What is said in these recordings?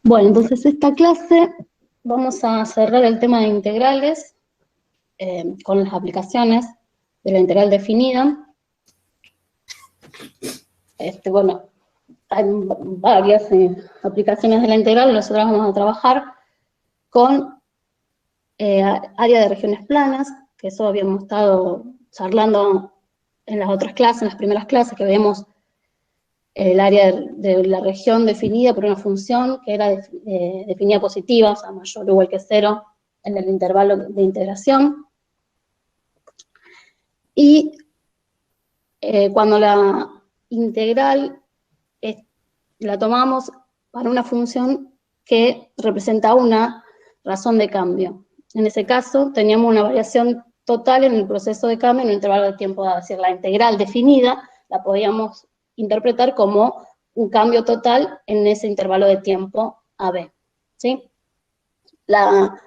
Bueno, entonces esta clase vamos a cerrar el tema de integrales con las aplicaciones de la integral definida. Bueno, hay varias aplicaciones de la integral. Nosotros vamos a trabajar con área de regiones planas, que eso habíamos estado charlando en las otras clases, en las primeras clases, que veíamos el área de la región definida por una función que era definida positiva, o sea, mayor o igual que 0 en el intervalo de integración. Y cuando la integral la tomamos para una función que representa una razón de cambio. En ese caso, teníamos una variación total en el proceso de cambio en un intervalo de tiempo dado. Es decir, la integral definida la podíamos interpretar como un cambio total en ese intervalo de tiempo AB. ¿Sí? La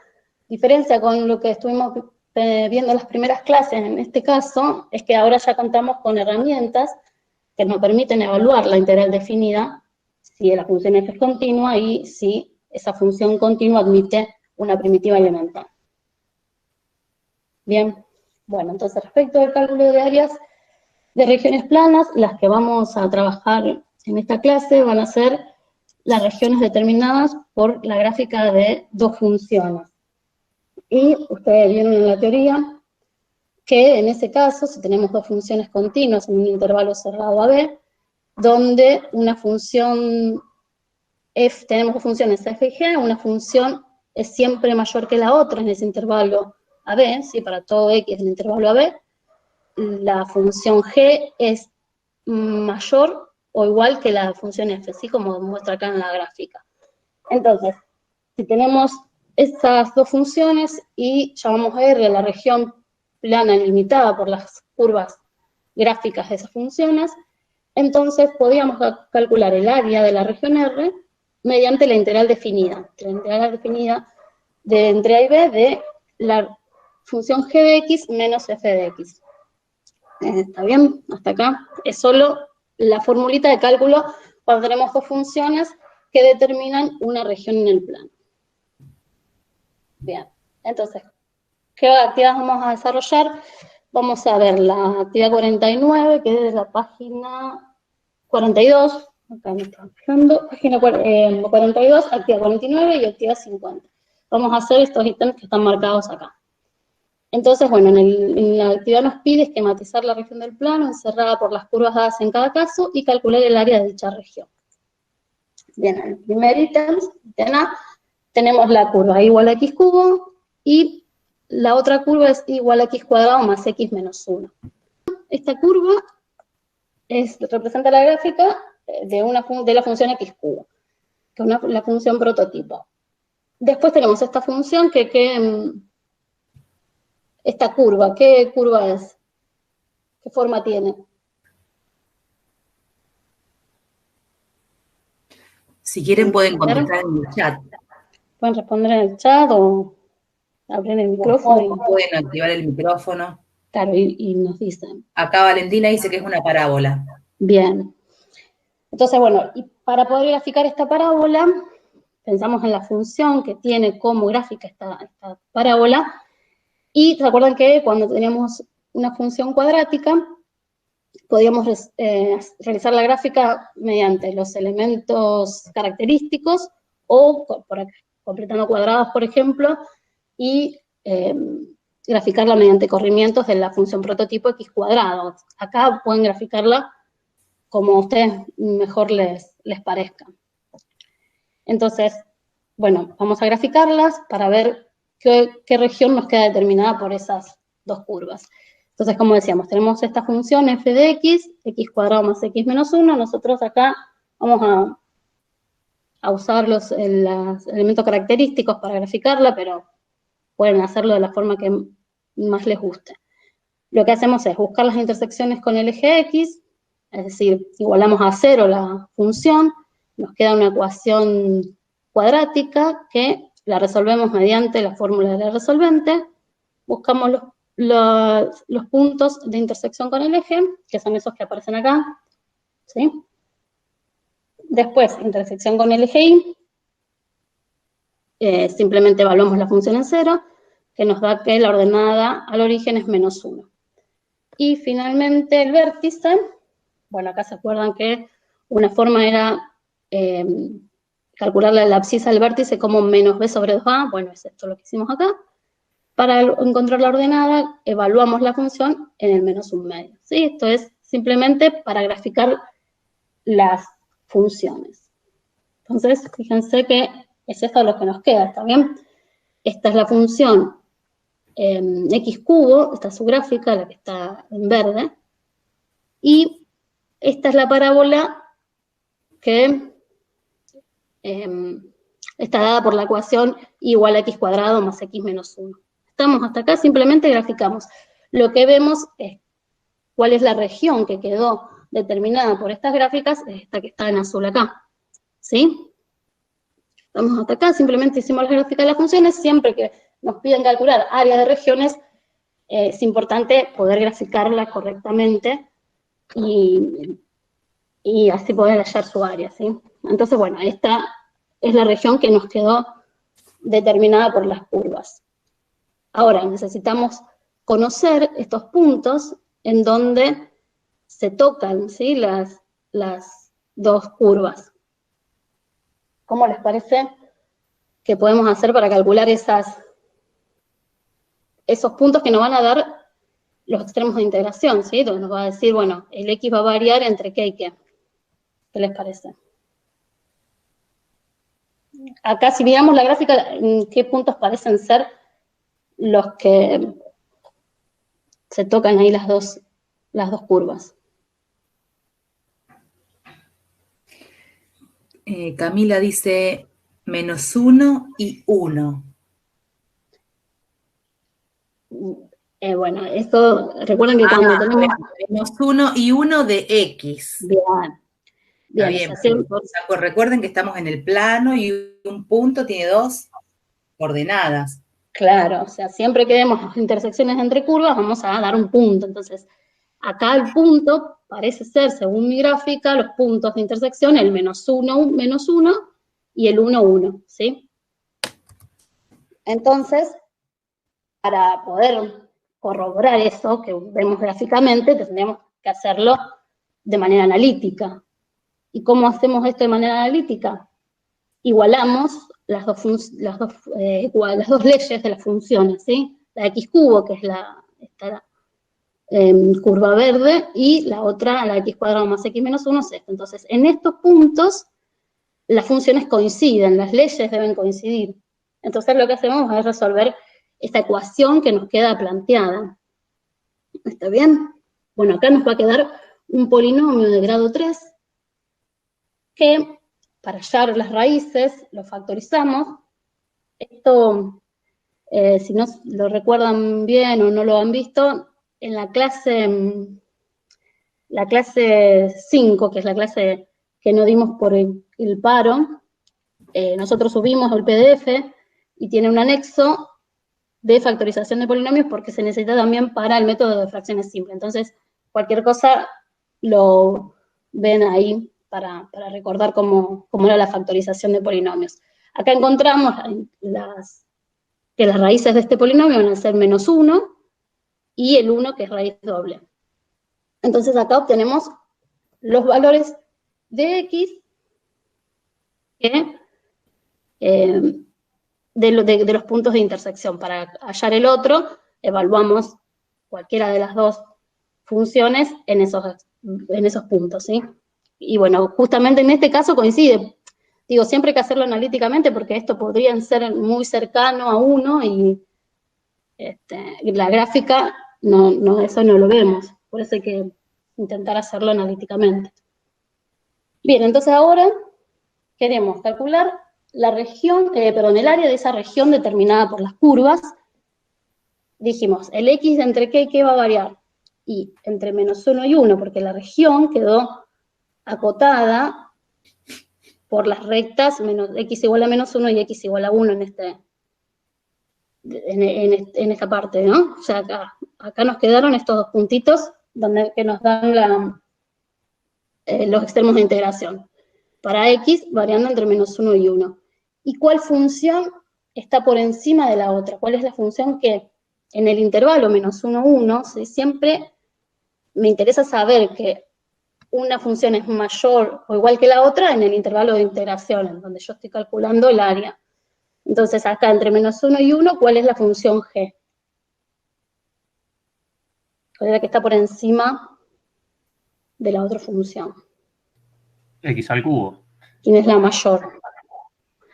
diferencia con lo que estuvimos viendo en las primeras clases, en este caso, es que ahora ya contamos con herramientas que nos permiten evaluar la integral definida si la función f es continua y si esa función continua admite una primitiva elemental. Bien, bueno, entonces respecto al cálculo de áreas de regiones planas, las que vamos a trabajar en esta clase van a ser las regiones determinadas por la gráfica de dos funciones. Y ustedes vieron en la teoría que en ese caso, si tenemos dos funciones continuas en un intervalo cerrado AB, donde una función f, tenemos dos funciones f y g, una función es siempre mayor que la otra en ese intervalo AB, ¿sí? Para todo x del intervalo AB, la función g es mayor o igual que la función f, ¿sí? Como muestra acá en la gráfica. Entonces, si tenemos estas dos funciones y llamamos a R la región plana limitada por las curvas gráficas de esas funciones, entonces podríamos calcular el área de la región R mediante la integral definida. La integral definida de entre A y B de la función g de x menos f de x. ¿Está bien? Hasta acá. Es solo la formulita de cálculo cuando tenemos dos funciones que determinan una región en el plano. Bien, entonces, ¿qué actividades vamos a desarrollar? Vamos a ver la actividad 49, que es de la página 42, acá me están fijando, página 42, actividad 49 y actividad 50. Vamos a hacer estos ítems que están marcados acá. Entonces, bueno, en la actividad nos pide esquematizar la región del plano, encerrada por las curvas dadas en cada caso, y calcular el área de dicha región. Bien, en el primer ítem, ítem A, tenemos la curva igual a x cubo, y la otra curva es igual a x cuadrado más x menos 1. Esta curva representa la gráfica de la función x cubo, que es la función prototipo. Después tenemos esta función esta curva, ¿qué curva es? ¿Qué forma tiene? Si quieren pueden contestar en el chat. Pueden responder en el chat o abrir el micrófono. Pueden activar el micrófono. Claro, y nos dicen. Acá Valentina dice que es una parábola. Bien. Entonces, bueno, y para poder graficar esta parábola, pensamos en la función que tiene como gráfica esta parábola, y se acuerdan que cuando teníamos una función cuadrática, podíamos realizar la gráfica mediante los elementos característicos o completando cuadrados, por ejemplo, y graficarla mediante corrimientos de la función prototipo x cuadrado. Acá pueden graficarla como a ustedes mejor les parezca. Entonces, bueno, vamos a graficarlas para ver qué región nos queda determinada por esas dos curvas. Entonces, como decíamos, tenemos esta función f de x cuadrado más x menos 1, nosotros acá vamos a usar los elementos característicos para graficarla, pero pueden hacerlo de la forma que más les guste. Lo que hacemos es buscar las intersecciones con el eje x, es decir, igualamos a 0 la función, nos queda una ecuación cuadrática que la resolvemos mediante la fórmula de la resolvente, buscamos los puntos de intersección con el eje, que son esos que aparecen acá, ¿sí? Después, intersección con el eje y, simplemente evaluamos la función en 0, que nos da que la ordenada al origen es -1. Y finalmente el vértice, bueno, acá se acuerdan que una forma era calcular la abscisa del vértice como -b sobre 2a, bueno, es esto lo que hicimos acá. Para encontrar la ordenada, evaluamos la función en el -1/2, ¿sí? Esto es simplemente para graficar las funciones. Entonces, fíjense que es esto lo que nos queda, ¿está bien? Esta es la función x cubo, esta es su gráfica, la que está en verde, y esta es la parábola que está dada por la ecuación y igual a x cuadrado más x menos 1. Estamos hasta acá, simplemente graficamos. Lo que vemos es cuál es la región que quedó determinada por estas gráficas, es esta que está en azul acá, ¿sí? Estamos hasta acá, simplemente hicimos la gráfica de las funciones. Siempre que nos piden calcular área de regiones, es importante poder graficarla correctamente y así poder hallar su área, ¿sí? Entonces, bueno, esta es la región que nos quedó determinada por las curvas. Ahora, necesitamos conocer estos puntos en donde se tocan, ¿sí?, las dos curvas. ¿Cómo les parece que podemos hacer para calcular esos puntos que nos van a dar los extremos de integración, ¿sí? Donde nos va a decir, bueno, el x va a variar entre qué y qué. ¿Qué les parece? Acá, si miramos la gráfica, ¿qué puntos parecen ser los que se tocan ahí las dos curvas? Camila dice -1 y 1. Bueno, esto, recuerden que cuando tenemos... -1 y 1 de X. Bien, bien, o sea, pues recuerden que estamos en el plano y un punto tiene dos coordenadas. Claro, o sea, siempre que vemos intersecciones entre curvas, vamos a dar un punto. Entonces, acá el punto parece ser, según mi gráfica, los puntos de intersección, el -1 y el 1, 1, ¿sí? Entonces, para poder corroborar eso que vemos gráficamente, tendríamos que hacerlo de manera analítica. ¿Y cómo hacemos esto de manera analítica? Igualamos las dos leyes de las funciones, ¿sí? La x cubo, que es esta curva verde, y la otra, la x cuadrado más x menos 1, es esta. Entonces, en estos puntos, las funciones coinciden, las leyes deben coincidir. Entonces, lo que hacemos es resolver esta ecuación que nos queda planteada. ¿Está bien? Bueno, acá nos va a quedar un polinomio de grado 3, que para hallar las raíces lo factorizamos. Esto, si no lo recuerdan bien o no lo han visto, en la clase 5, que es la clase que no dimos por el paro, nosotros subimos el PDF y tiene un anexo de factorización de polinomios porque se necesita también para el método de fracciones simples. Entonces, cualquier cosa lo ven ahí para recordar cómo era la factorización de polinomios. Acá encontramos que las raíces de este polinomio van a ser -1 y el 1, que es raíz doble. Entonces acá obtenemos los valores de x de los puntos de intersección. Para hallar el otro, evaluamos cualquiera de las dos funciones en esos puntos, ¿sí? Y bueno, justamente en este caso coincide. Digo, siempre hay que hacerlo analíticamente porque esto podría ser muy cercano a 1 y la gráfica, eso no lo vemos. Por eso hay que intentar hacerlo analíticamente. Bien, entonces ahora queremos calcular la región, el área de esa región determinada por las curvas. Dijimos, el x entre qué y qué va a variar. Y entre -1 y 1, porque la región quedó acotada por las rectas x igual a -1 y x igual a 1 en esta parte, ¿no? O sea, acá nos quedaron estos dos puntitos que nos dan los extremos de integración. Para x variando entre -1 y 1. ¿Y cuál función está por encima de la otra. ¿Cuál es la función que en el intervalo menos 1, 1, ¿sí? Siempre me interesa saber que una función es mayor o igual que la otra en el intervalo de integración, en donde yo estoy calculando el área. Entonces, acá entre menos 1 y 1, ¿cuál es la función g? ¿Cuál es la que está por encima de la otra función? X al cubo. ¿Quién es la mayor?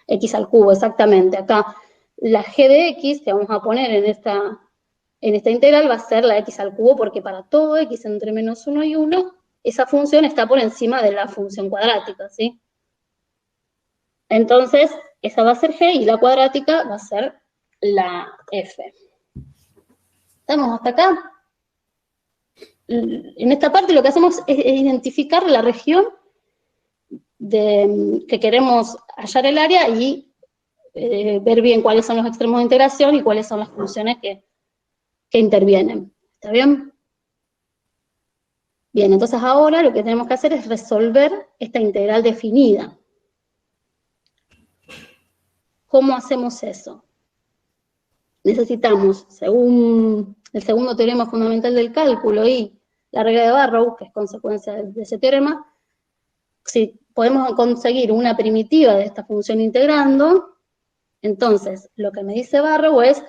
X al cubo, exactamente. Acá la g de x que vamos a poner en esta integral va a ser la x al cubo, porque para todo x entre menos 1 y 1, esa función está por encima de la función cuadrática, ¿sí? Entonces, esa va a ser g y la cuadrática va a ser la f. ¿Estamos hasta acá? En esta parte lo que hacemos es identificar la región que queremos hallar el área y ver bien cuáles son los extremos de integración y cuáles son las funciones que intervienen. ¿Está bien? Bien, entonces ahora lo que tenemos que hacer es resolver esta integral definida. ¿Cómo hacemos eso? Necesitamos, según el segundo teorema fundamental del cálculo y la regla de Barrow, que es consecuencia de ese teorema, si podemos conseguir una primitiva de esta función integrando, entonces lo que me dice Barrow es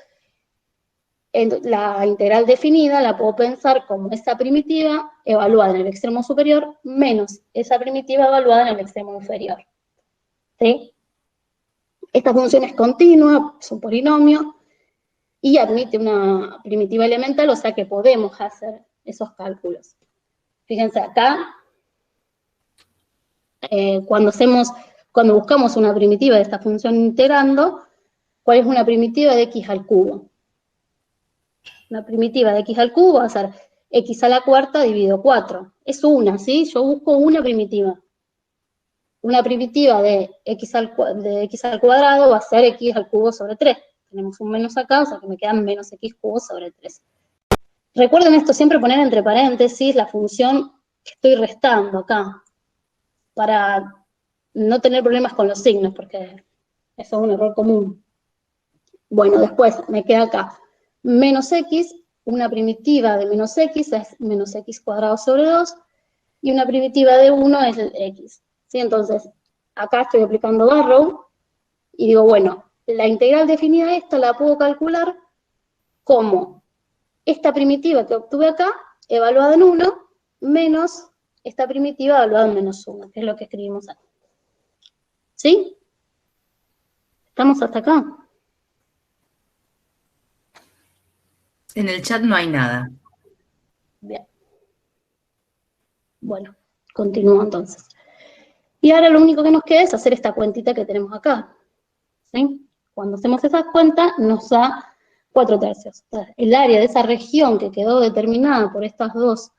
la integral definida la puedo pensar como esa primitiva evaluada en el extremo superior menos esa primitiva evaluada en el extremo inferior. ¿Sí? Esta función es continua, es un polinomio, y admite una primitiva elemental, o sea que podemos hacer esos cálculos. Fíjense acá, cuando buscamos una primitiva de esta función integrando, ¿cuál es una primitiva de x al cubo? Una primitiva de x al cubo va a ser x a la cuarta dividido 4. Es una, ¿sí? Yo busco una primitiva. Una primitiva de x al cuadrado va a ser x al cubo sobre 3. Tenemos un menos acá, o sea que me quedan menos x cubo sobre 3. Recuerden esto, siempre poner entre paréntesis la función que estoy restando acá, para no tener problemas con los signos, porque eso es un error común. Bueno, después me queda acá menos x, una primitiva de menos x es menos x cuadrado sobre 2, y una primitiva de 1 es el x. ¿Sí? Entonces, acá estoy aplicando Barrow, y digo, bueno, la integral definida esta la puedo calcular como esta primitiva que obtuve acá, evaluada en 1, menos esta primitiva evaluada en menos 1, que es lo que escribimos acá. ¿Sí? ¿Estamos hasta acá? En el chat no hay nada. Bien. Bueno, continúo entonces. Y ahora lo único que nos queda es hacer esta cuentita que tenemos acá. ¿Sí? Cuando hacemos esa cuenta nos da 4/3. O sea, el área de esa región que quedó determinada por estas dos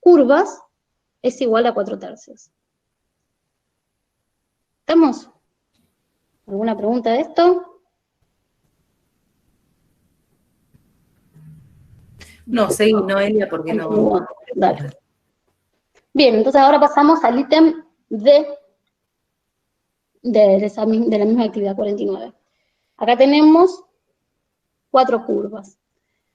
curvas es igual a 4/3. ¿Estamos? ¿Alguna pregunta de esto? No, seguí, Noelia, porque no. Dale. Bien, entonces ahora pasamos al ítem de la misma actividad 49. Acá tenemos 4 curvas.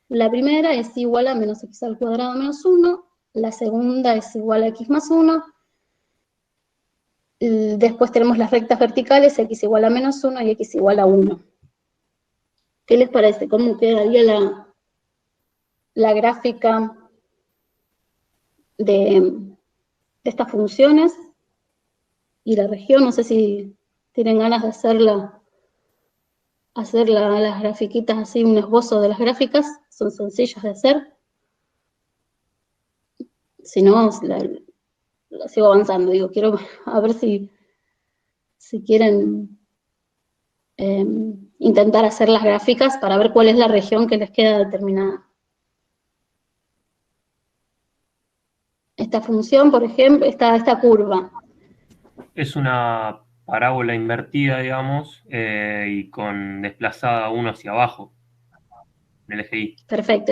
La primera es igual a menos x al cuadrado menos 1, la segunda es igual a x más 1, después tenemos las rectas verticales, x igual a menos 1 y x igual a 1. ¿Qué les parece? ¿Cómo quedaría la gráfica de estas funciones y la región? No sé si tienen ganas de hacer las grafiquitas así, un esbozo de las gráficas, son sencillas de hacer. Si no, la sigo avanzando, digo, quiero a ver si quieren intentar hacer las gráficas para ver cuál es la región que les queda determinada. Esta función, por ejemplo, esta curva. Es una parábola invertida, digamos, y con desplazada 1 hacia abajo, en el eje Y. Perfecto,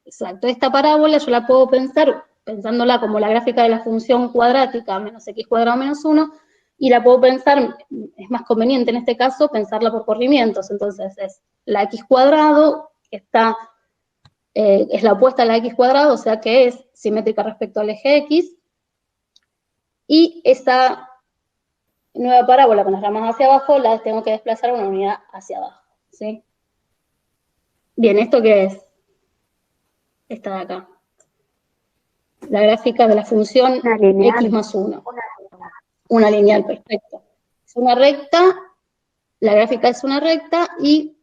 exacto, esta parábola yo la puedo pensar, pensándola como la gráfica de la función cuadrática, menos x cuadrado menos 1, y la puedo pensar, es más conveniente en este caso pensarla por corrimientos, entonces es la x cuadrado, que está, es la opuesta a la x cuadrado, o sea que es simétrica respecto al eje x, y esta nueva parábola con las ramas hacia abajo la tengo que desplazar una unidad hacia abajo, ¿sí? Bien, ¿esto qué es? Esta de acá. La gráfica de la función x más 1. Una lineal, perfecto. Es una recta, la gráfica es una recta y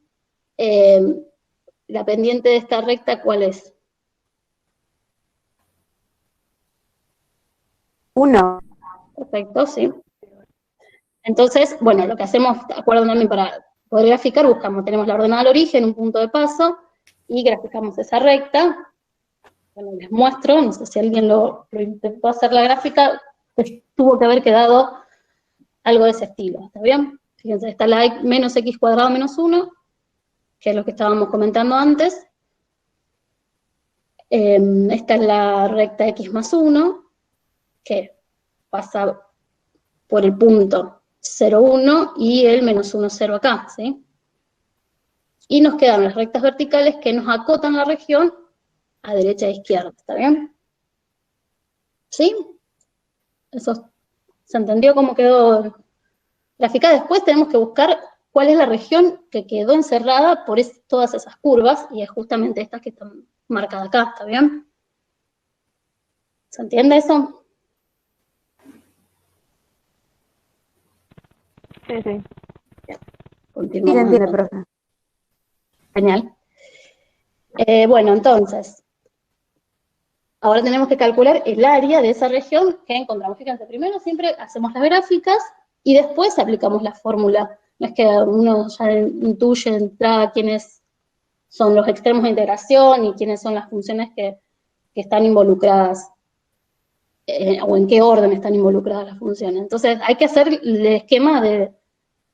la pendiente de esta recta, ¿cuál es? 1. Perfecto, sí. Entonces, bueno, lo que hacemos, acuerdan también para poder graficar, buscamos, tenemos la ordenada al origen, un punto de paso, y graficamos esa recta. Bueno, les muestro, no sé si alguien lo intentó hacer la gráfica, pues tuvo que haber quedado algo de ese estilo, ¿está bien? Fíjense, está la menos x cuadrado menos 1, que es lo que estábamos comentando antes. Esta es la recta x más 1, que pasa por el punto 0, 1 y el menos 1, 0 acá, ¿sí? Y nos quedan las rectas verticales que nos acotan la región a derecha e izquierda, ¿está bien? ¿Sí? Eso, ¿se entendió cómo quedó graficada? Después tenemos que buscar cuál es la región que quedó encerrada por todas esas curvas, y es justamente estas que están marcadas acá, ¿está bien? ¿Se entiende eso? Sí, sí. Continuamos. Sí, se entiende, profe. Genial. Bueno, entonces, ahora tenemos que calcular el área de esa región que encontramos. Fíjense, primero siempre hacemos las gráficas y después aplicamos la fórmula. No es que uno ya intuye de entrada quiénes son los extremos de integración y quiénes son las funciones que están involucradas, o en qué orden están involucradas las funciones. Entonces, hay que hacer el esquema de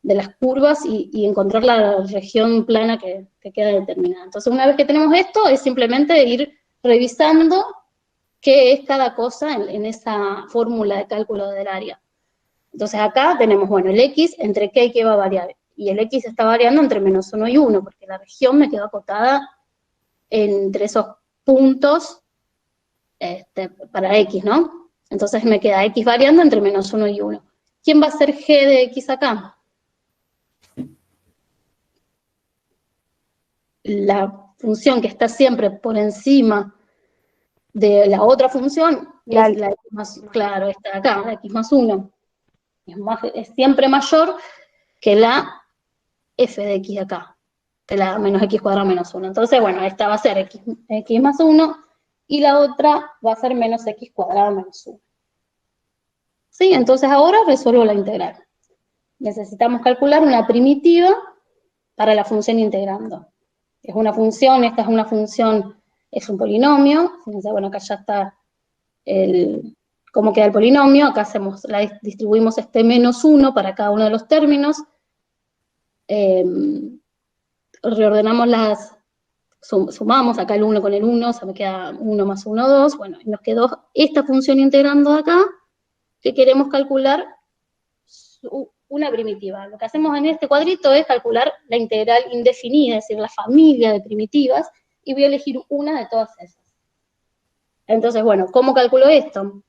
las curvas y encontrar la región plana que queda determinada. Entonces, una vez que tenemos esto, es simplemente ir revisando qué es cada cosa en esa fórmula de cálculo del área. Entonces, acá tenemos, bueno, el x entre qué y qué va a variar. Y el x está variando entre menos 1 y 1, porque la región me quedó acotada entre esos puntos para x, ¿no? Entonces me queda x variando entre menos 1 y 1. ¿Quién va a ser g de x acá? La función que está siempre por encima de la otra función es la x más, claro, esta de acá, la x más 1. Es siempre mayor que la f de x de acá, que la menos x cuadrado menos 1. Entonces, bueno, esta va a ser x más 1 y la otra va a ser menos x cuadrado menos 1. ¿Sí? Entonces ahora resuelvo la integral. Necesitamos calcular una primitiva para la función integrando. Es una función, esta es una función, es un polinomio. Fíjense, bueno, acá ya está cómo queda el polinomio. Acá distribuimos este menos 1 para cada uno de los términos. Reordenamos sumamos acá el 1 con el 1, o sea, me queda 1 más 1, 2. Bueno, y nos quedó esta función integrando de acá, que queremos calcular una primitiva. Lo que hacemos en este cuadrito es calcular la integral indefinida, es decir, la familia de primitivas, y voy a elegir una de todas esas. Entonces, bueno, ¿cómo calculo esto?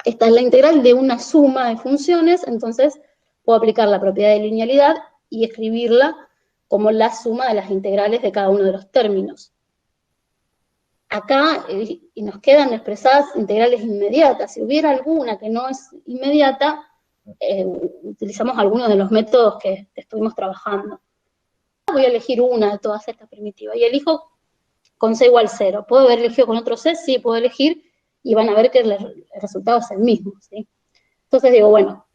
Esta es la integral de una suma de funciones, entonces puedo aplicar la propiedad de linealidad y escribirla como la suma de las integrales de cada uno de los términos. Acá nos quedan expresadas integrales inmediatas. Si hubiera alguna que no es inmediata, utilizamos algunos de los métodos que estuvimos trabajando. Voy a elegir una de todas estas primitivas y elijo con c igual 0. ¿Puedo haber elegido con otro c? Sí, puedo elegir y van a ver que el resultado es el mismo, ¿sí? Entonces digo, bueno,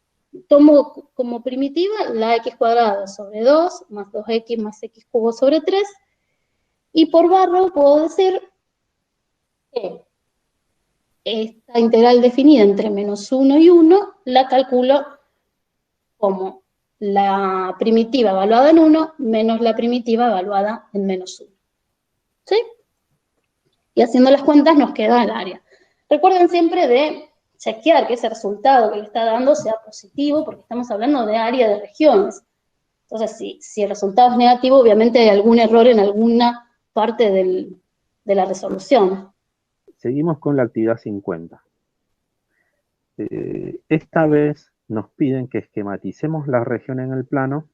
tomo como primitiva la x cuadrada sobre 2 más 2x más x cubo sobre 3 y por barra puedo decir que esta integral definida entre menos 1 y 1 la calculo como la primitiva evaluada en 1 menos la primitiva evaluada en menos 1. ¿Sí? Y haciendo las cuentas nos queda el área. Recuerden siempre de chequear que ese resultado que le está dando sea positivo, porque estamos hablando de área de regiones. Entonces, si el resultado es negativo, obviamente hay algún error en alguna parte de la resolución. Seguimos con la actividad 50. Esta vez nos piden que esquematicemos la región en el plano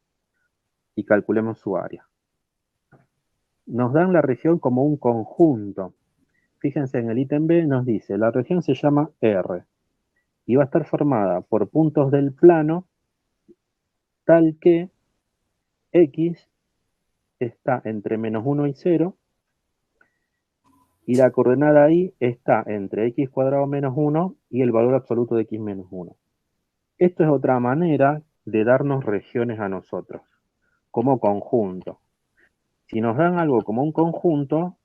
y calculemos su área. Nos dan la región como un conjunto. Fíjense, en el ítem B nos dice, la región se llama R y va a estar formada por puntos del plano tal que X está entre -1 y 0 y la coordenada Y está entre X cuadrado menos 1 y el valor absoluto de X menos 1. Esto es otra manera de darnos regiones a nosotros, como conjunto. Si nos dan algo como un conjunto,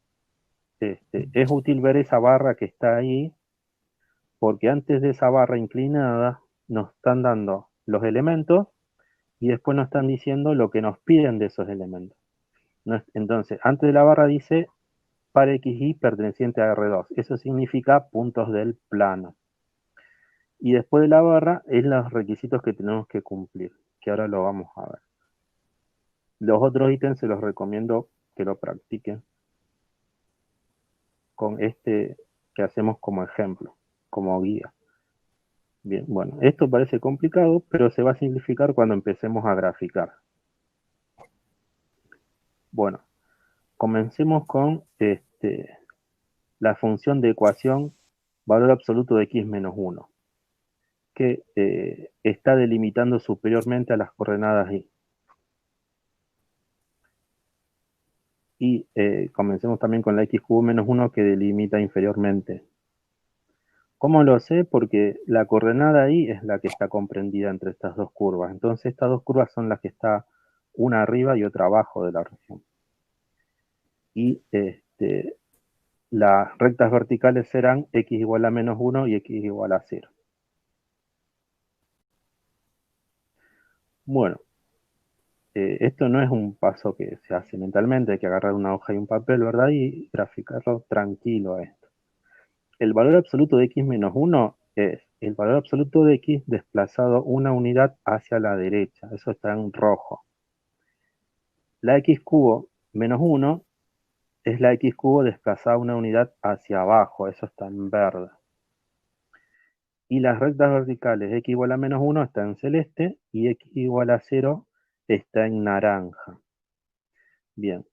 es útil ver esa barra que está ahí, porque antes de esa barra inclinada nos están dando los elementos y después nos están diciendo lo que nos piden de esos elementos. Entonces, antes de la barra dice par XY perteneciente a R2. Eso significa puntos del plano. Y después de la barra es los requisitos que tenemos que cumplir, que ahora lo vamos a ver. Los otros ítems se los recomiendo que lo practiquen con este que hacemos como ejemplo, como guía. Bien, bueno, esto parece complicado, pero se va a simplificar cuando empecemos a graficar. Bueno, comencemos con la función de ecuación valor absoluto de x menos 1, que está delimitando superiormente a las coordenadas y. Y comencemos también con la x cubo menos 1 que delimita inferiormente. ¿Cómo lo sé? Porque la coordenada y es la que está comprendida entre estas dos curvas. Entonces estas dos curvas son las que está una arriba y otra abajo de la región. Y las rectas verticales serán x igual a menos 1 y x igual a 0. Bueno, esto no es un paso que se hace mentalmente, hay que agarrar una hoja y un papel, ¿verdad? Y graficarlo tranquilo a esto. El valor absoluto de x menos 1 es el valor absoluto de x desplazado una unidad hacia la derecha. Eso está en rojo. La x cubo menos 1 es la x cubo desplazada una unidad hacia abajo. Eso está en verde. Y las rectas verticales x igual a menos 1 está en celeste y x igual a 0 está en naranja. Bien.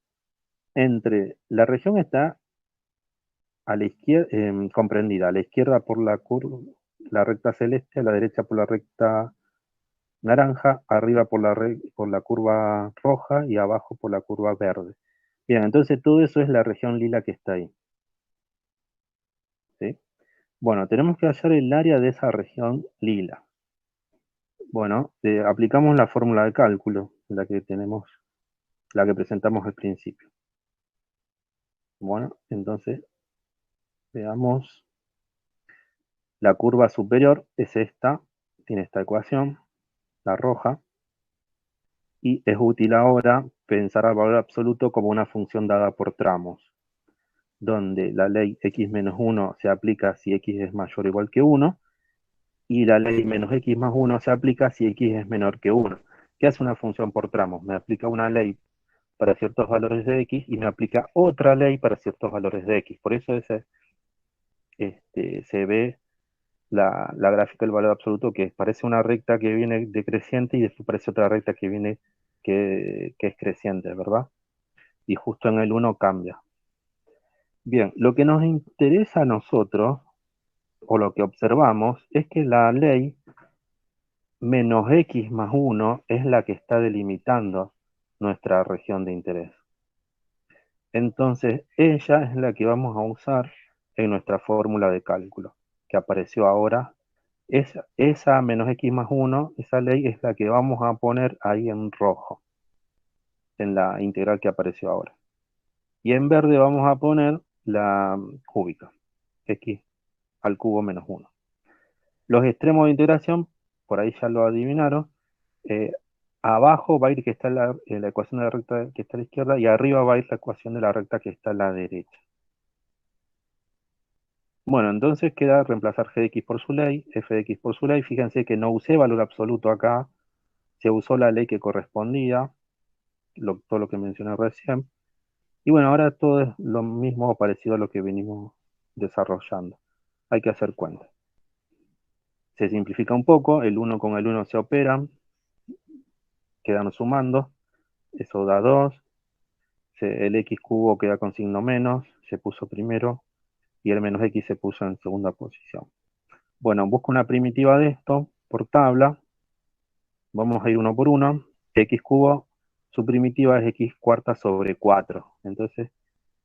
La región está a la izquierda, comprendida a la izquierda por la recta celeste, a la derecha por la recta naranja, arriba por la curva roja y abajo por la curva verde. Bien, entonces todo eso es la región lila que está ahí. ¿Sí? Bueno, tenemos que hallar el área de esa región lila. Bueno, aplicamos la fórmula de cálculo, la que presentamos al principio. Bueno, entonces veamos. La curva superior es esta, tiene esta ecuación, la roja, y es útil ahora pensar al valor absoluto como una función dada por tramos, donde la ley x menos 1 se aplica si x es mayor o igual que 1, y la ley menos x más 1 se aplica si x es menor que 1. ¿Qué hace una función por tramos? Me aplica una ley para ciertos valores de x y me aplica otra ley para ciertos valores de x. Por eso se ve la gráfica del valor absoluto, que parece una recta que viene decreciente y después parece otra recta que viene que es creciente, ¿verdad? Y justo en el 1 cambia. Bien, lo que nos interesa a nosotros, o lo que observamos, es que la ley menos x más 1 es la que está delimitando nuestra región de interés. Entonces, ella es la que vamos a usar en nuestra fórmula de cálculo, que apareció ahora. Esa menos x más 1, esa ley es la que vamos a poner ahí en rojo, en la integral que apareció ahora. Y en verde vamos a poner la cúbica, x al cubo menos 1. Los extremos de integración, por ahí ya lo adivinaron, abajo va a ir que está la ecuación de la recta que está a la izquierda y arriba va a ir la ecuación de la recta que está a la derecha. Bueno, entonces queda reemplazar g de x por su ley, f de x por su ley. Fíjense que no usé valor absoluto acá, se usó la ley que correspondía, todo lo que mencioné recién. Y bueno, ahora todo es lo mismo o parecido a lo que venimos desarrollando. Hay que hacer cuentas. Se simplifica un poco, el 1 con el 1 se operan, quedan sumando, eso da 2, el x cubo queda con signo menos, se puso primero, y el menos x se puso en segunda posición. Bueno, busco una primitiva de esto por tabla, vamos a ir uno por uno, x cubo, su primitiva es x cuarta sobre 4, entonces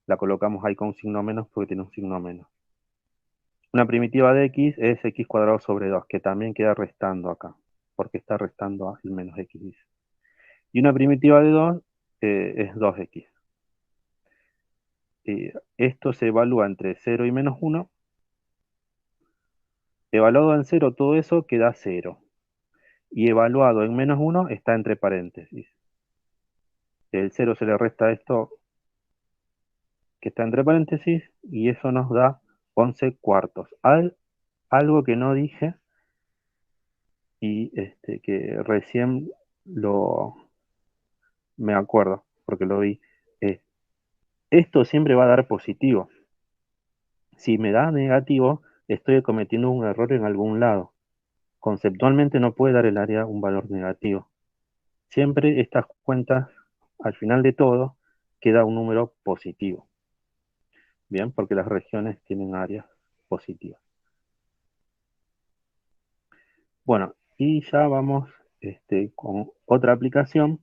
la colocamos ahí con un signo menos porque tiene un signo menos. Una primitiva de x es x cuadrado sobre 2, que también queda restando acá, porque está restando el menos x, dice. Y una primitiva de 2 es 2x. Esto se evalúa entre 0 y menos 1. Evaluado en 0, todo eso queda 0. Y evaluado en menos 1 está entre paréntesis. El 0 se le resta a esto que está entre paréntesis y eso nos da 11 cuartos. Algo que no dije y que recién me acuerdo, porque lo vi. Esto siempre va a dar positivo. Si me da negativo, estoy cometiendo un error en algún lado. Conceptualmente no puede dar el área un valor negativo. Siempre estas cuentas, al final de todo, queda un número positivo. Bien, porque las regiones tienen áreas positivas. Bueno, y ya vamos con otra aplicación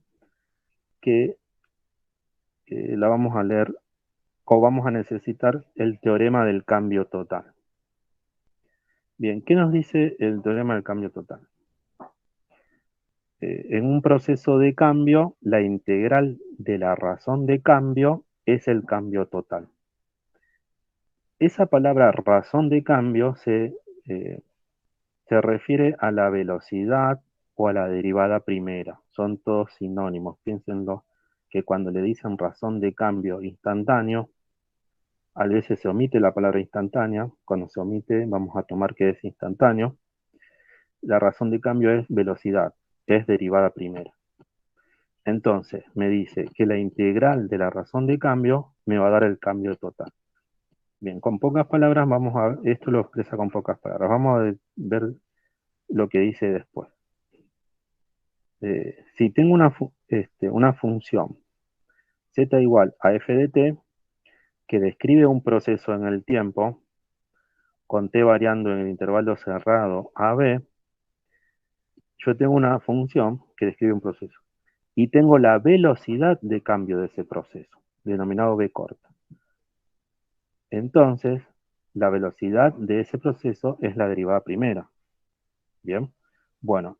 que la vamos a leer o vamos a necesitar el teorema del cambio total. Bien, ¿qué nos dice el teorema del cambio total? En un proceso de cambio, la integral de la razón de cambio es el cambio total. Esa palabra razón de cambio se refiere a la velocidad o a la derivada primera. Son todos sinónimos. Piénsenlo que cuando le dicen razón de cambio instantáneo, a veces se omite la palabra instantánea. Cuando se omite, vamos a tomar que es instantáneo. La razón de cambio es velocidad, es derivada primera. Entonces, me dice que la integral de la razón de cambio me va a dar el cambio total. Bien, con pocas palabras vamos a ver, esto lo expresa con pocas palabras. Vamos a ver lo que dice después. Si tengo una función z igual a f de t que describe un proceso en el tiempo, con t variando en el intervalo cerrado a b, yo tengo una función que describe un proceso. Y tengo la velocidad de cambio de ese proceso, denominado b corta. Entonces, la velocidad de ese proceso es la derivada primera. Bien, bueno,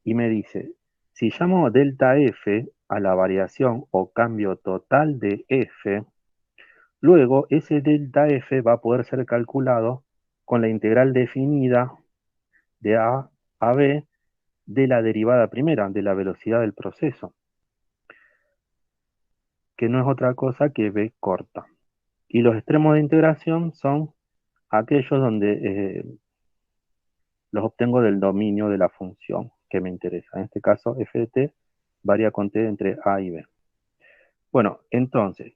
y me dice, si llamo delta f a la variación o cambio total de f, luego ese delta f va a poder ser calculado con la integral definida de a a b de la derivada primera, de la velocidad del proceso, que no es otra cosa que b corta. Y los extremos de integración son aquellos donde los obtengo del dominio de la función que me interesa. En este caso, f de t varía con t entre a y b. Bueno, entonces,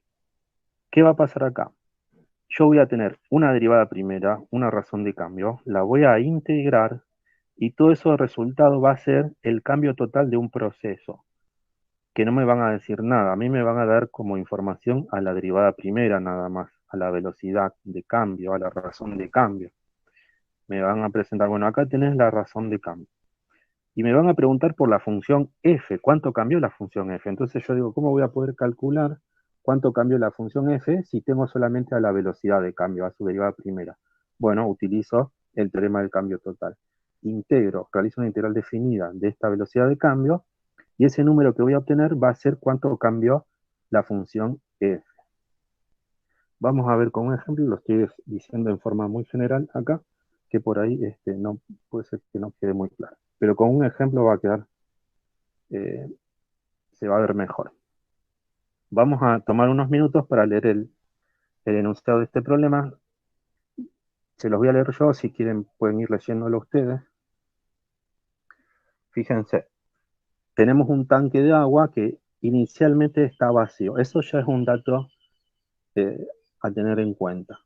¿qué va a pasar acá? Yo voy a tener una derivada primera, una razón de cambio, la voy a integrar y todo eso resultado va a ser el cambio total de un proceso, que no me van a decir nada, a mí me van a dar como información a la derivada primera nada más, a la velocidad de cambio, a la razón de cambio. Me van a presentar, bueno, acá tenés la razón de cambio. Y me van a preguntar por la función f, ¿cuánto cambió la función f? Entonces yo digo, ¿cómo voy a poder calcular cuánto cambió la función f si tengo solamente a la velocidad de cambio, a su derivada primera? Bueno, utilizo el teorema del cambio total. Integro, realizo una integral definida de esta velocidad de cambio, y ese número que voy a obtener va a ser cuánto cambió la función f. Vamos a ver con un ejemplo, lo estoy diciendo en forma muy general acá, que por ahí no puede ser que no quede muy claro. Pero con un ejemplo va a quedar, se va a ver mejor. Vamos a tomar unos minutos para leer el enunciado de este problema. Se los voy a leer yo, si quieren pueden ir leyéndolo ustedes. Fíjense, tenemos un tanque de agua que inicialmente está vacío. Eso ya es un dato a tener en cuenta.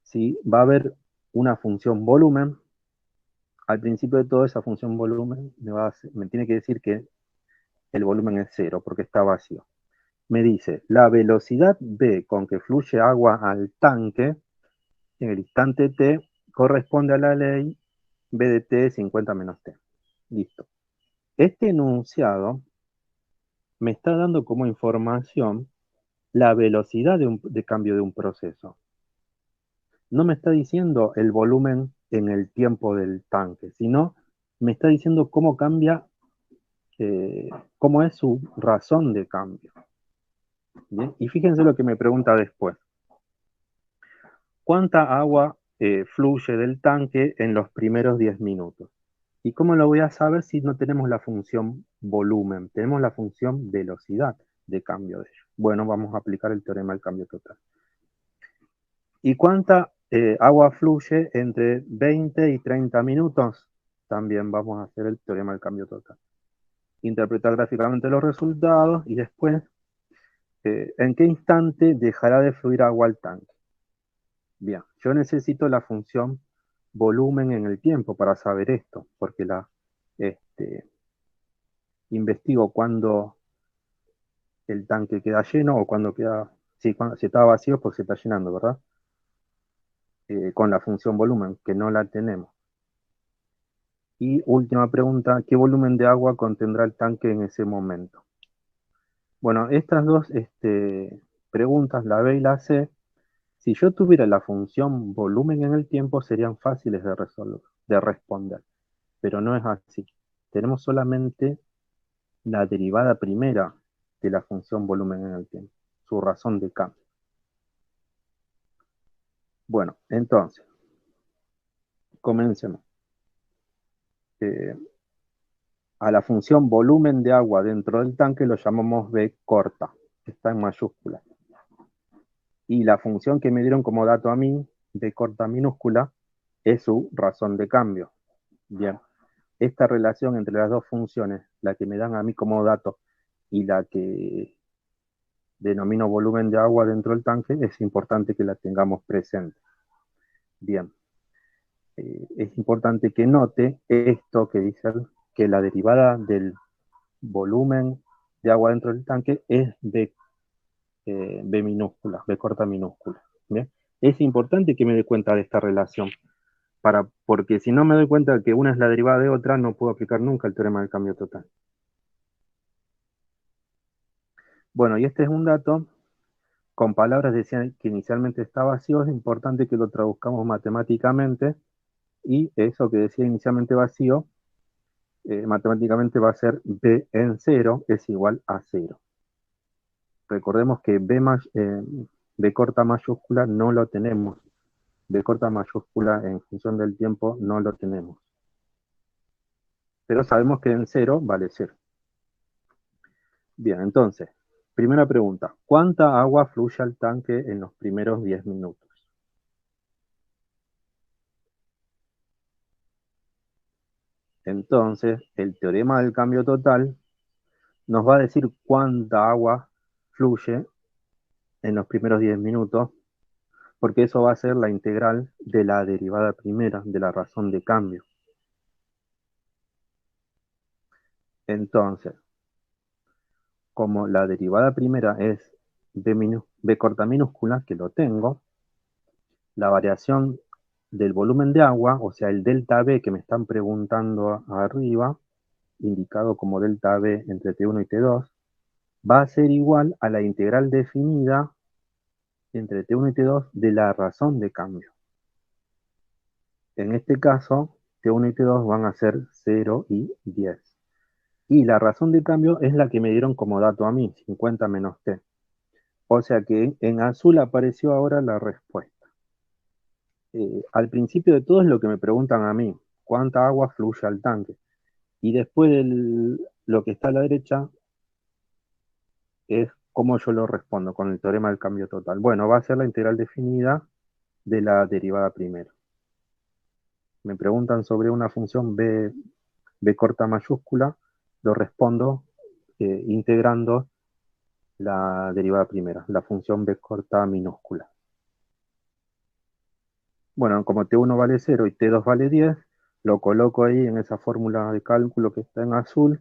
¿Sí? Va a haber una función volumen. Al principio de todo, esa función volumen me tiene que decir que el volumen es 0 porque está vacío. Me dice, la velocidad v con que fluye agua al tanque en el instante t corresponde a la ley v de t 50 menos t. Listo. Este enunciado me está dando como información la velocidad de cambio de un proceso. No me está diciendo el volumen en el tiempo del tanque, sino me está diciendo cómo cambia, cómo es su razón de cambio. ¿Bien? Y fíjense lo que me pregunta después. ¿Cuánta agua fluye del tanque en los primeros 10 minutos? ¿Y cómo lo voy a saber si no tenemos la función volumen? Tenemos la función velocidad de cambio de ello. Bueno, vamos a aplicar el teorema del cambio total. ¿Y cuánta agua fluye entre 20 y 30 minutos? También vamos a hacer el teorema del cambio total. Interpretar gráficamente los resultados y después, ¿en qué instante dejará de fluir agua al tanque? Bien, yo necesito la función volumen en el tiempo para saber esto, porque investigo cuando el tanque queda lleno o cuando queda, sí, cuando, si está vacío porque se está llenando, ¿verdad? Con la función volumen, que no la tenemos. Y última pregunta, ¿qué volumen de agua contendrá el tanque en ese momento? Bueno, estas dos preguntas, la B y la C, si yo tuviera la función volumen en el tiempo, serían fáciles de resolver, de responder, pero no es así. Tenemos solamente la derivada primera de la función volumen en el tiempo, su razón de cambio. Bueno, entonces, comencemos. A la función volumen de agua dentro del tanque lo llamamos B corta, está en mayúscula. Y la función que me dieron como dato a mí, B corta minúscula, es su razón de cambio. Bien, esta relación entre las dos funciones, la que me dan a mí como dato y la que denomino volumen de agua dentro del tanque, es importante que la tengamos presente. Bien, es importante que note esto que dice que la derivada del volumen de agua dentro del tanque es B minúscula, B corta minúscula. ¿Bien? Es importante que me dé cuenta de esta relación, porque si no me doy cuenta de que una es la derivada de otra, no puedo aplicar nunca el teorema del cambio total. Bueno, y este es un dato, con palabras decían que inicialmente está vacío, es importante que lo traduzcamos matemáticamente, y eso que decía inicialmente vacío, matemáticamente va a ser B en 0 es igual a 0. Recordemos que B corta mayúscula no lo tenemos. B corta mayúscula en función del tiempo no lo tenemos. Pero sabemos que en 0 vale 0. Bien, entonces, primera pregunta. ¿Cuánta agua fluye al tanque en los primeros 10 minutos? Entonces, el teorema del cambio total nos va a decir cuánta agua fluye en los primeros 10 minutos, porque eso va a ser la integral de la derivada primera, de la razón de cambio. Entonces, como la derivada primera es B corta minúscula, que lo tengo, la variación del volumen de agua, o sea, el delta B que me están preguntando arriba, indicado como delta B entre T1 y T2, va a ser igual a la integral definida entre T1 y T2 de la razón de cambio. En este caso, T1 y T2 van a ser 0 y 10. Y la razón de cambio es la que me dieron como dato a mí, 50 menos T. O sea que en azul apareció ahora la respuesta. Al principio de todo es lo que me preguntan a mí, ¿cuánta agua fluye al tanque? Y después lo que está a la derecha es cómo yo lo respondo con el teorema del cambio total. Bueno, va a ser la integral definida de la derivada primera. Me preguntan sobre una función b corta mayúscula, lo respondo integrando la derivada primera, la función b corta minúscula. Bueno, como t1 vale 0 y t2 vale 10, lo coloco ahí en esa fórmula de cálculo que está en azul.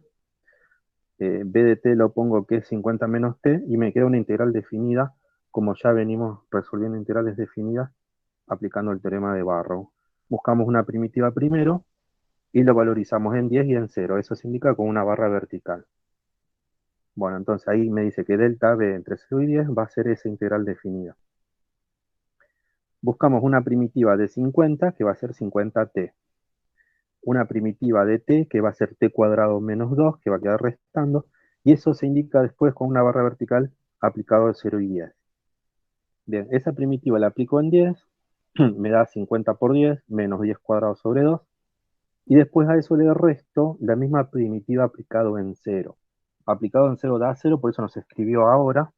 B de t lo pongo que es 50 menos t y me queda una integral definida, como ya venimos resolviendo integrales definidas aplicando el teorema de Barrow. Buscamos una primitiva primero y lo valorizamos en 10 y en 0. Eso se indica con una barra vertical. Bueno, entonces ahí me dice que delta b entre 0 y 10 va a ser esa integral definida. Buscamos una primitiva de 50, que va a ser 50t. Una primitiva de t, que va a ser t cuadrado menos 2, que va a quedar restando. Y eso se indica después con una barra vertical aplicado de 0 y 10. Bien, esa primitiva la aplico en 10, me da 50 por 10, menos 10 cuadrado sobre 2. Y después a eso le resto la misma primitiva aplicado en 0. Aplicado en 0 da 0, por eso nos escribió ahora.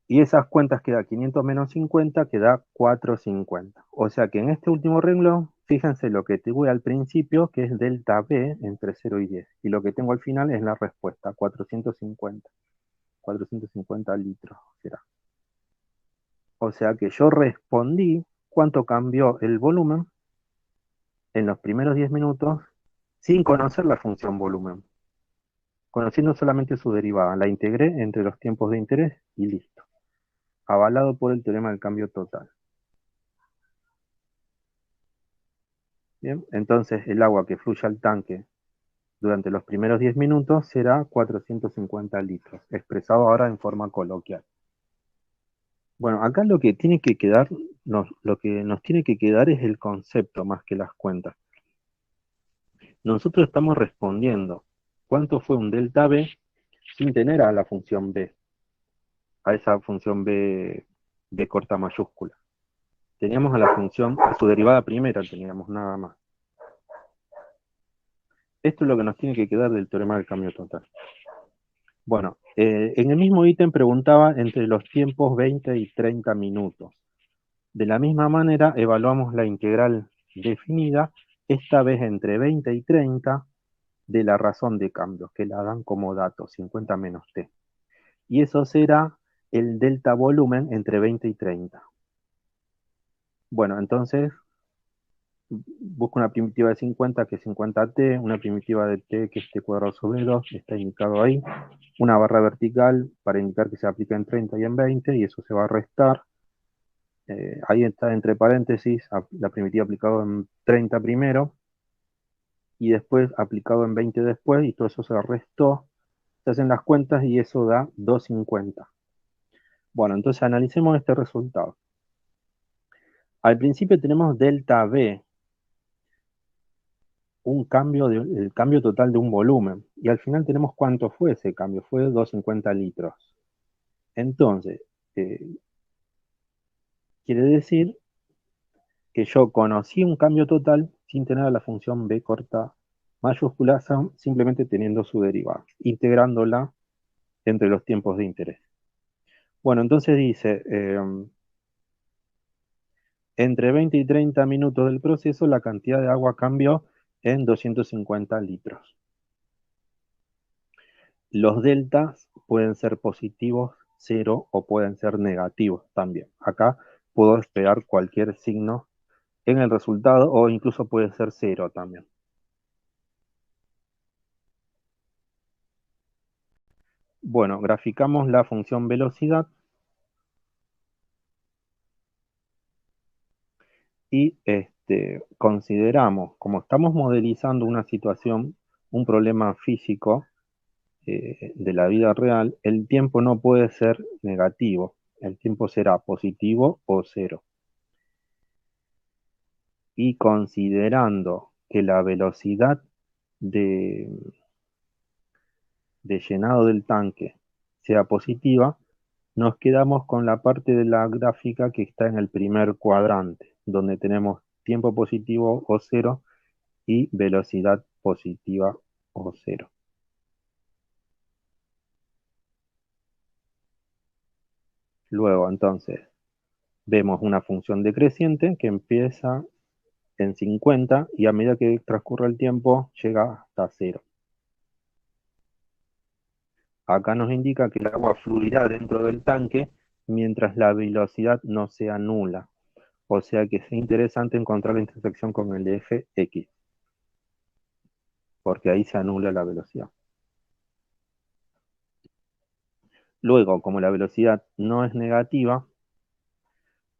Y esas cuentas que da 500 menos 50, que da 450. O sea que en este último renglón, fíjense lo que tuve al principio, que es delta B entre 0 y 10. Y lo que tengo al final es la respuesta, 450. 450 litros será. O sea que yo respondí cuánto cambió el volumen en los primeros 10 minutos sin conocer la función volumen. Conociendo solamente su derivada, la integré entre los tiempos de interés y listo. Avalado por el teorema del cambio total. Bien, entonces el agua que fluye al tanque durante los primeros 10 minutos será 450 litros, expresado ahora en forma coloquial. Bueno, acá lo que tiene que quedar, lo que nos tiene que quedar es el concepto más que las cuentas. Nosotros estamos respondiendo cuánto fue un delta B sin tener a la función B, a esa función B corta mayúscula. Teníamos a la función, a su derivada primera teníamos nada más. Esto es lo que nos tiene que quedar del teorema del cambio total. Bueno, en el mismo ítem preguntaba entre los tiempos 20 y 30 minutos. De la misma manera evaluamos la integral definida, esta vez entre 20 y 30, de la razón de cambios, que la dan como dato, 50 menos t. Y eso será el delta volumen entre 20 y 30. Bueno, entonces busco una primitiva de 50 que es 50t, una primitiva de t que es t cuadrado sobre 2, está indicado ahí, una barra vertical para indicar que se aplica en 30 y en 20, y eso se va a restar. Ahí está entre paréntesis la primitiva aplicado en 30 primero, y después aplicado en 20 después, y todo eso se restó, se hacen las cuentas y eso da 250. Bueno, entonces analicemos este resultado. Al principio tenemos delta B, el cambio total de un volumen. Y al final tenemos cuánto fue ese cambio, fue 250 litros. Entonces, quiere decir que yo conocí un cambio total sin tener a la función B corta mayúscula, simplemente teniendo su derivada, integrándola entre los tiempos de interés. Bueno, entonces dice, entre 20 y 30 minutos del proceso, la cantidad de agua cambió en 250 litros. Los deltas pueden ser positivos, 0, o pueden ser negativos también. Acá puedo esperar cualquier signo en el resultado, o incluso puede ser 0 también. Bueno, graficamos la función velocidad y consideramos, como estamos modelizando una situación, un problema físico de la vida real, el tiempo no puede ser negativo, el tiempo será positivo o 0. Y considerando que la velocidad de llenado del tanque sea positiva, nos quedamos con la parte de la gráfica que está en el primer cuadrante, donde tenemos tiempo positivo o 0 y velocidad positiva o 0. Luego, entonces, vemos una función decreciente que empieza en 50 y a medida que transcurre el tiempo llega hasta 0. Acá nos indica que el agua fluirá dentro del tanque mientras la velocidad no sea nula. O sea que es interesante encontrar la intersección con el eje X, porque ahí se anula la velocidad. Luego, como la velocidad no es negativa,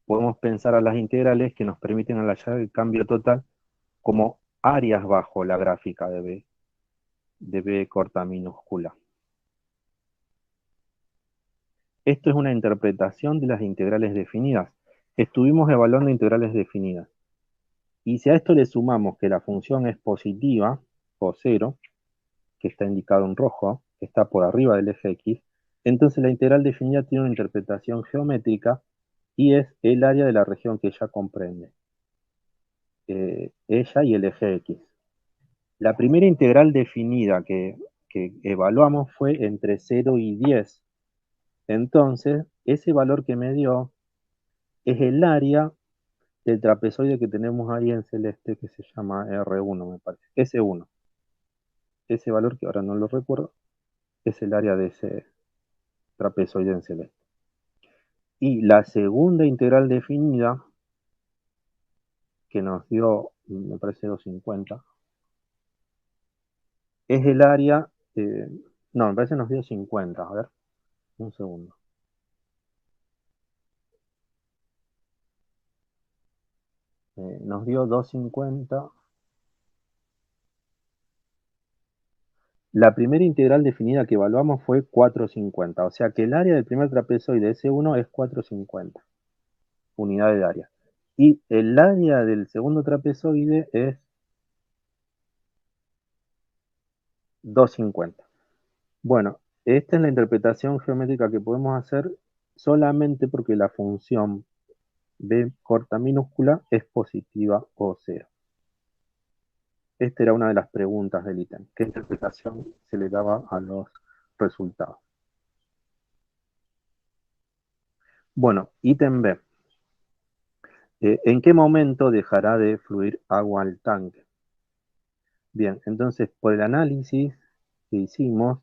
podemos pensar a las integrales que nos permiten hallar el cambio total como áreas bajo la gráfica de B corta minúscula. Esto es una interpretación de las integrales definidas. Estuvimos evaluando integrales definidas. Y si a esto le sumamos que la función es positiva, o 0, que está indicado en rojo, que está por arriba del eje X, entonces la integral definida tiene una interpretación geométrica y es el área de la región que ella comprende. Ella y el eje X. La primera integral definida que evaluamos fue entre 0 y 10. Entonces, ese valor que me dio es el área del trapezoide que tenemos ahí en celeste, que se llama R1, me parece. S1. Ese valor, que ahora no lo recuerdo, es el área de ese trapezoide en celeste. Y la segunda integral definida, que nos dio, me parece 250, es el área, no, me parece nos dio 50, a ver, un segundo. Nos dio 250. La primera integral definida que evaluamos fue 450, o sea que el área del primer trapezoide S1 es 450, unidad de área. Y el área del segundo trapezoide es 250. Bueno, esta es la interpretación geométrica que podemos hacer solamente porque la función B corta minúscula es positiva o 0. Esta era una de las preguntas del ítem. ¿Qué interpretación se le daba a los resultados? Bueno, ítem B. ¿En qué momento dejará de fluir agua al tanque? Bien, entonces por el análisis que hicimos,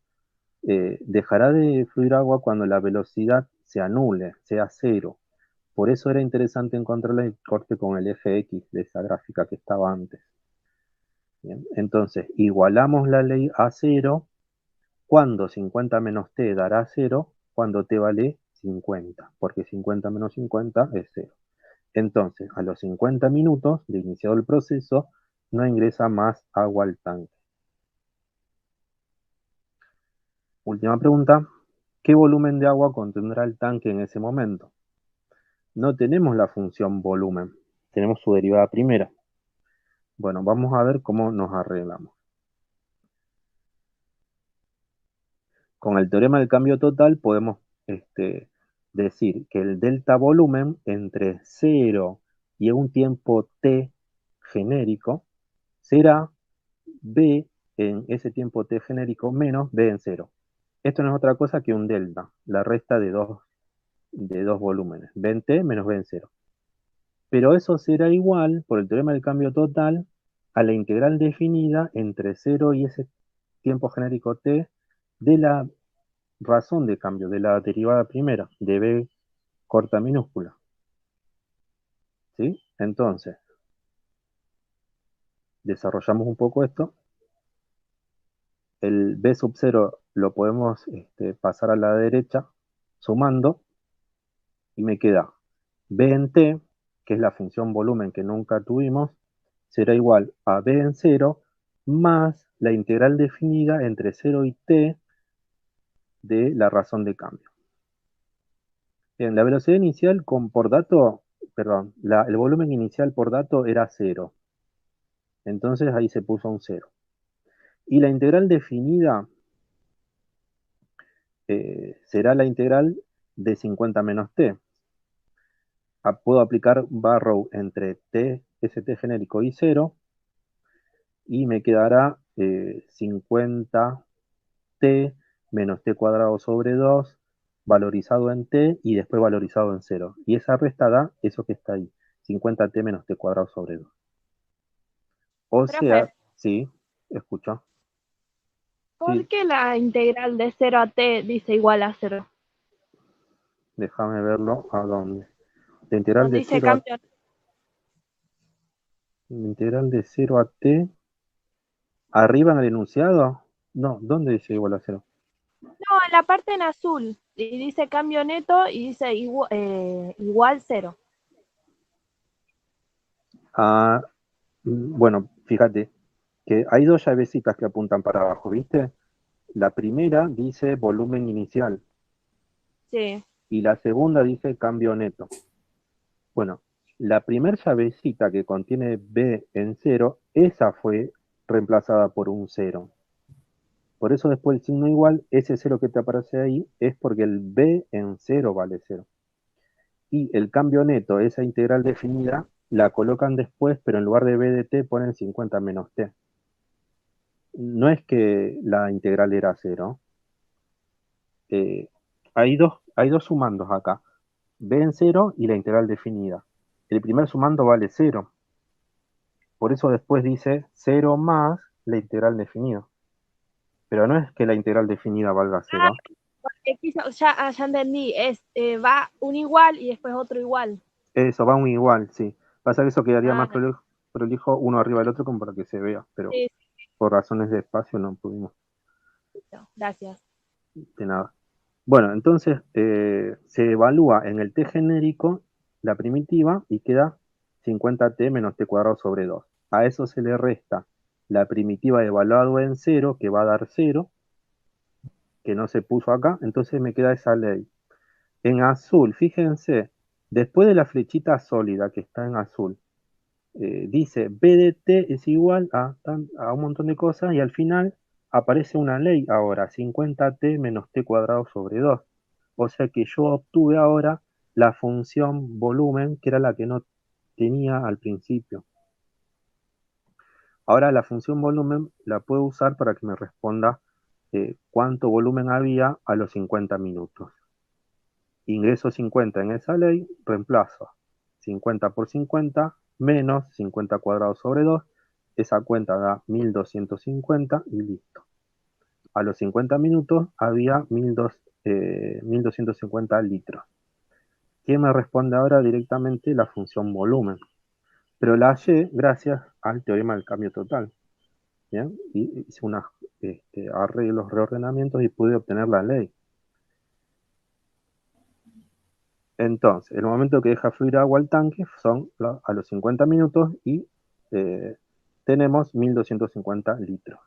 dejará de fluir agua cuando la velocidad se anule, sea 0. Por eso era interesante encontrar el corte con el eje X de esa gráfica que estaba antes. Bien, entonces igualamos la ley a 0 cuando 50 menos t dará 0, cuando t vale 50, porque 50 menos 50 es 0. Entonces, a los 50 minutos de iniciado el proceso, no ingresa más agua al tanque. Última pregunta. ¿Qué volumen de agua contendrá el tanque en ese momento? No tenemos la función volumen, tenemos su derivada primera. Bueno, vamos a ver cómo nos arreglamos. Con el teorema del cambio total podemos decir que el delta volumen entre 0 y un tiempo t genérico será B en ese tiempo t genérico menos B en 0. Esto no es otra cosa que un delta, la resta de dos volúmenes, B en t menos B en 0. Pero eso será igual, por el teorema del cambio total, a la integral definida entre 0 y ese tiempo genérico t de la razón de cambio, de la derivada primera, de B corta minúscula. ¿Sí? Entonces, desarrollamos un poco esto. El B sub 0 lo podemos pasar a la derecha sumando y me queda B en t, que es la función volumen que nunca tuvimos, será igual a B en 0 más la integral definida entre 0 y t de la razón de cambio. Bien, la velocidad inicial por dato, perdón, el volumen inicial por dato era 0. Entonces ahí se puso un 0. Y la integral definida será la integral de 50 menos t. Puedo aplicar Barrow entre t, st genérico y 0, y me quedará 50t menos t cuadrado sobre 2 valorizado en t y después valorizado en 0. Y esa resta da eso que está ahí, 50t menos t cuadrado sobre 2. O Profe. sea, sí, escucho. ¿Por Sí, qué la integral de 0 a t dice igual a 0? déjame verlo. ¿A dónde? La integral Donde de dice 0 a, cambio. integral de 0 a t. ¿Arriba en el enunciado? No, ¿dónde dice igual a 0? No, en la parte en azul. Y dice cambio neto y dice igual 0. Ah, bueno, fíjate que hay dos llavecitas que apuntan para abajo, ¿viste? La primera dice volumen inicial Sí. y la segunda dice cambio neto. Bueno, la primera llavecita que contiene B en 0, esa fue reemplazada por un 0. Por eso después el signo igual, ese 0 que te aparece ahí, es porque el B en 0 vale 0. Y el cambio neto, esa integral definida, la colocan después, pero en lugar de B de t ponen 50 menos t. No es que la integral era 0. Hay dos sumandos acá. B en 0 y la integral definida. El primer sumando vale 0. Por eso después dice 0 más la integral definida. Pero no es que la integral definida valga 0. Ya entendí. Va un igual y después otro igual. Eso, va un igual, sí. Pasa que eso quedaría más Ah, prolijo uno arriba del otro como para que se vea, pero sí, por razones de espacio no pudimos. gracias. De nada. Bueno, entonces se evalúa en el t genérico la primitiva y queda 50t menos t cuadrado sobre 2. A eso se le resta la primitiva evaluado en 0, que va a dar 0, que no se puso acá, entonces me queda esa ley. En azul, fíjense, después de la flechita sólida que está en azul, dice B de t es igual a un montón de cosas y al final aparece una ley ahora, 50t menos t cuadrado sobre 2. O sea que yo obtuve ahora la función volumen, que era la que no tenía al principio. Ahora la función volumen la puedo usar para que me responda cuánto volumen había a los 50 minutos. Ingreso 50 en esa ley, reemplazo 50 por 50 menos 50 cuadrado sobre 2. Esa cuenta da 1250 y listo. A los 50 minutos había 1250 litros. ¿Qué me responde ahora directamente? La función volumen. Pero la hallé gracias al teorema del cambio total. ¿Bien? Y hice unos arreglos, reordenamientos y pude obtener la ley. Entonces, el momento que deja fluir agua al tanque son a los 50 minutos y tenemos 1250 litros.